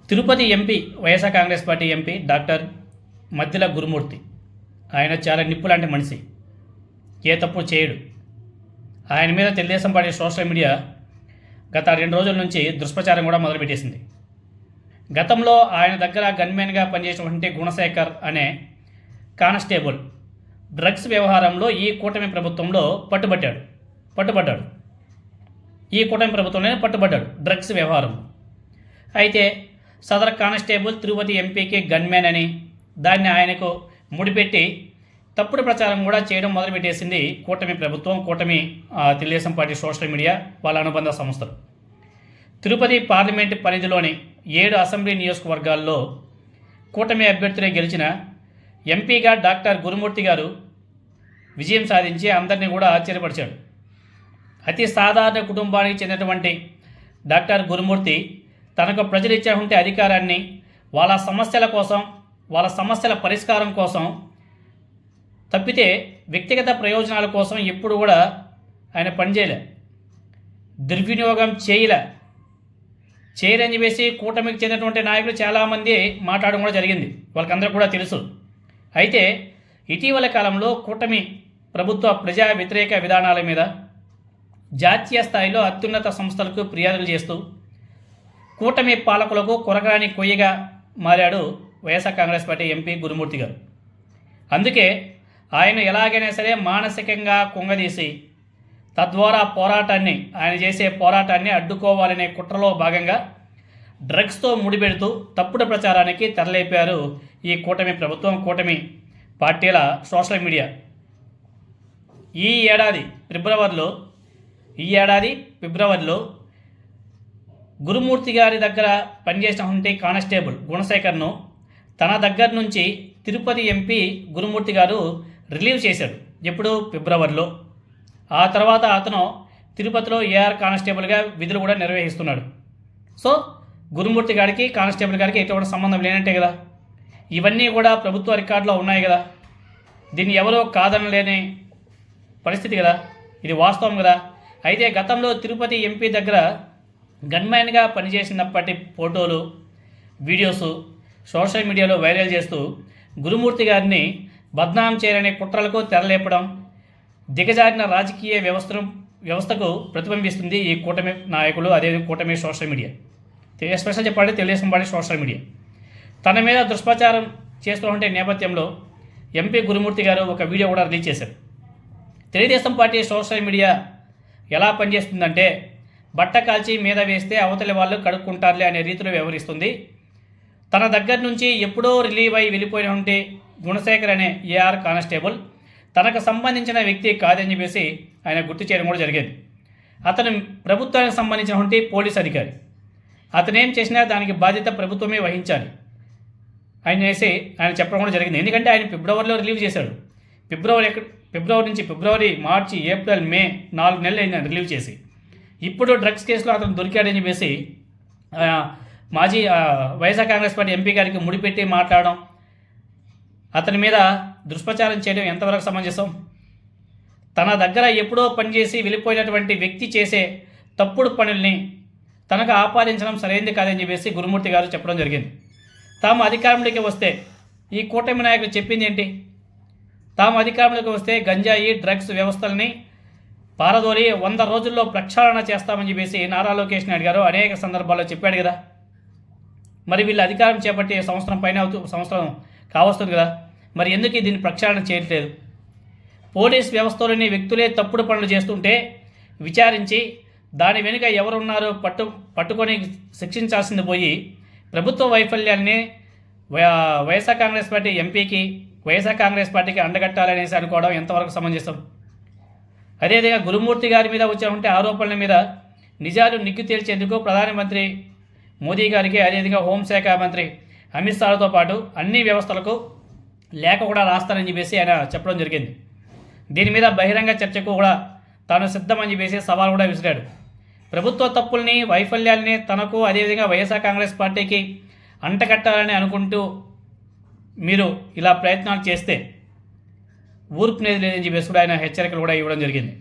Tirupati MP YSR Congress party MP doctor Maddila Gurumurthy. ఆయన చాలా నిప్పులాంటి మనిషి, ఏ తప్పు చేయడు. ఆయన మీద తెలుగుదేశం పార్టీ సోషల్ మీడియా గత 2 రోజుల నుంచి దుష్ప్రచారం కూడా మొదలుపెట్టేసింది. గతంలో ఆయన దగ్గర గన్మెన్గా పనిచేసినటువంటి గుణశేఖర్ అనే కానిస్టేబుల్ డ్రగ్స్ వ్యవహారంలో ఈ కూటమి ప్రభుత్వంలో పట్టుబడ్డాడు. ఈ కూటమి ప్రభుత్వంలోనే పట్టుబడ్డాడు డ్రగ్స్ వ్యవహారం. అయితే సదర్ కానిస్టేబుల్ తిరుపతి ఎంపీకి గన్మెన్ అని దాన్ని ఆయనకు ముడిపెట్టి తప్పుడు ప్రచారం కూడా చేయడం మొదలుపెట్టేసింది కూటమి ప్రభుత్వం, తెలుగుదేశం పార్టీ సోషల్ మీడియా, వాళ్ళ అనుబంధ సంస్థలు. తిరుపతి పార్లమెంటు పరిధిలోని 7 అసెంబ్లీ నియోజకవర్గాల్లో కూటమి అభ్యర్థులే గెలిచిన ఎంపీగా డాక్టర్ గురుమూర్తి గారు విజయం సాధించి అందరినీ కూడా ఆశ్చర్యపరిచాడు. అతి సాధారణ కుటుంబానికి చెందినటువంటి డాక్టర్ గురుమూర్తి తనకు ప్రజలు ఇచ్చినటువంటి అధికారాన్ని వాళ్ళ సమస్యల పరిష్కారం కోసం తప్పితే వ్యక్తిగత ప్రయోజనాల కోసం ఎప్పుడు కూడా ఆయన పనిచేయలే, దుర్వినియోగం చేయరని చెప్పేసి కూటమికి చెందినటువంటి నాయకులు చాలామంది మాట్లాడడం కూడా జరిగింది, వాళ్ళకందరూ కూడా తెలుసు. అయితే ఇటీవల కాలంలో కూటమి ప్రభుత్వ ప్రజా వ్యతిరేక విధానాల మీద జాతీయ స్థాయిలో అత్యున్నత సంస్థలకు ఫిర్యాదులు చేస్తూ కూటమి పాలకులకు కొరగాని కొయ్యగా మారాడు వైఎస్ఆర్ కాంగ్రెస్ పార్టీ ఎంపీ గురుమూర్తి గారు. అందుకే ఆయన ఎలాగైనా సరే మానసికంగా కుంగదీసి తద్వారా ఆయన చేసే పోరాటాన్ని అడ్డుకోవాలనే కుట్రలో భాగంగా డ్రగ్స్తో ముడిపెడుతూ తప్పుడు ప్రచారానికి తెరలేపారు ఈ కూటమి ప్రభుత్వం, కూటమి పార్టీల సోషల్ మీడియా. ఈ ఏడాది ఫిబ్రవరిలో గురుమూర్తి గారి దగ్గర పనిచేసినటువంటి కానిస్టేబుల్ గుణశేఖర్ను తన దగ్గర నుంచి తిరుపతి ఎంపీ గురుమూర్తి గారు రిలీవ్ చేశాడు. ఎప్పుడు? ఫిబ్రవరిలో. ఆ తర్వాత అతను తిరుపతిలో ఏఆర్ కానిస్టేబుల్గా విధులు కూడా నిర్వహిస్తున్నాడు. సో గురుమూర్తి గారికి కానిస్టేబుల్ గారికి ఎటువంటి సంబంధం లేనట్టే కదా. ఇవన్నీ కూడా ప్రభుత్వ రికార్డులో ఉన్నాయి కదా, దీన్ని ఎవరో కాదనలేని పరిస్థితి కదా, ఇది వాస్తవం కదా. అయితే గతంలో తిరుపతి ఎంపీ దగ్గర గన్మ్యాన్గా పనిచేసినప్పటి ఫోటోలు, వీడియోసు సోషల్ మీడియాలో వైరల్ చేస్తూ గురుమూర్తి గారిని బద్నాం చేయాలనే కుట్రలకు తెరలేపడం దిగజారిన రాజకీయ వ్యవస్థకు ప్రతిబింబిస్తుంది ఈ కూటమి నాయకులు, అదే కూటమి సోషల్ మీడియా. ఎస్పెషల్ చెప్పాలంటే తెలుగుదేశం పార్టీ సోషల్ మీడియా తన మీద దుష్ప్రచారం చేస్తున్న నేపథ్యంలో ఎంపీ గురుమూర్తి గారు ఒక వీడియో కూడా రిలీజ్ చేశారు. తెలుగుదేశం పార్టీ సోషల్ మీడియా ఎలా పనిచేస్తుందంటే బట్ట కాల్చి మీద వేస్తే అవతలి వాళ్ళు కడుక్కుంటారులే అనే రీతిలో వ్యవహరిస్తుంది. తన దగ్గర నుంచి ఎప్పుడో రిలీవ్ అయి వెళ్ళిపోయినటువంటి గుణశేఖర్ అనే ఏఆర్ కానిస్టేబుల్ తనకు సంబంధించిన వ్యక్తి కాదని చెప్పేసి ఆయన గుర్తు చేయడం కూడా జరిగింది. అతను ప్రభుత్వానికి సంబంధించినటువంటి పోలీస్ అధికారి. అతనేం చేసినా దానికి బాధ్యత ప్రభుత్వమే వహించాలి ఆయన చెప్పడం కూడా జరిగింది. ఎందుకంటే ఆయన ఫిబ్రవరిలో రిలీవ్ చేశాడు. ఫిబ్రవరి నుంచి మార్చి, ఏప్రిల్, మే 4 నెలలు అయింది రిలీవ్ చేసి. ఇప్పుడు డ్రగ్స్ కేసులో అతను దొరికాడని చెప్పేసి మాజీ వైఎస్ఆర్ కాంగ్రెస్ పార్టీ ఎంపీ గారికి ముడిపెట్టి మాట్లాడడం, అతని మీద దుష్ప్రచారం చేయడం ఎంతవరకు సమంజసం? తన దగ్గర ఎప్పుడో పనిచేసి వెళ్ళిపోయినటువంటి వ్యక్తి చేసే తప్పుడు పనుల్ని తనకు ఆపాదించడం సరైనది కాదని చెప్పేసి గురుమూర్తి గారు చెప్పడం జరిగింది. తాము అధికారంలోకి వస్తే ఈ కూటమి నాయకులు చెప్పింది ఏంటి? తాము అధికారంలోకి వస్తే గంజాయి, డ్రగ్స్ వ్యవస్థల్ని పారదోలి 100 రోజుల్లో ప్రక్షాళన చేస్తామని చెప్పేసి నారా లోకేష్ నాయుడు గారు అనేక సందర్భాల్లో చెప్పాడు కదా. మరి వీళ్ళు అధికారం చేపట్టి సంవత్సరం కావస్తుంది కదా, మరి ఎందుకు దీన్ని ప్రక్షాళన చేయట్లేదు? పోలీస్ వ్యవస్థలోని వ్యక్తులే తప్పుడు పనులు చేస్తుంటే విచారించి దాని వెనుక ఎవరున్నారో పట్టుకొని శిక్షించాల్సింది పోయి ప్రభుత్వ వైఫల్యాన్ని వైఎస్ఆర్ కాంగ్రెస్ పార్టీ ఎంపీకి, వైఎస్ఆర్ కాంగ్రెస్ పార్టీకి అండగట్టాలనేసి అనుకోవడం ఎంతవరకు సమంజసం? అదేవిధంగా గురుమూర్తి గారి మీద వచ్చినటువంటి ఆరోపణల మీద నిజాలు నిగ్గు తేల్చేందుకు ప్రధానమంత్రి మోదీ గారికి, అదేవిధంగా హోంశాఖ మంత్రి అమిత్ షాతో పాటు అన్ని వ్యవస్థలకు లేఖ కూడా రాస్తానని చెప్పేసి ఆయన చెప్పడం జరిగింది. దీని మీద బహిరంగ చర్చకు కూడా తాను సిద్ధమని చెప్పేసి సవాల్ కూడా విసిరాడు. ప్రభుత్వ తప్పుల్ని, వైఫల్యాల్ని తనకు, అదేవిధంగా వైఎస్ఆర్ కాంగ్రెస్ పార్టీకి అంటకట్టాలని అనుకుంటూ మీరు ఇలా ప్రయత్నాలు చేస్తే ఊర్పునేది లేదని చెప్పేసి కూడా ఆయన హెచ్చరికలు కూడా ఇవ్వడం జరిగింది.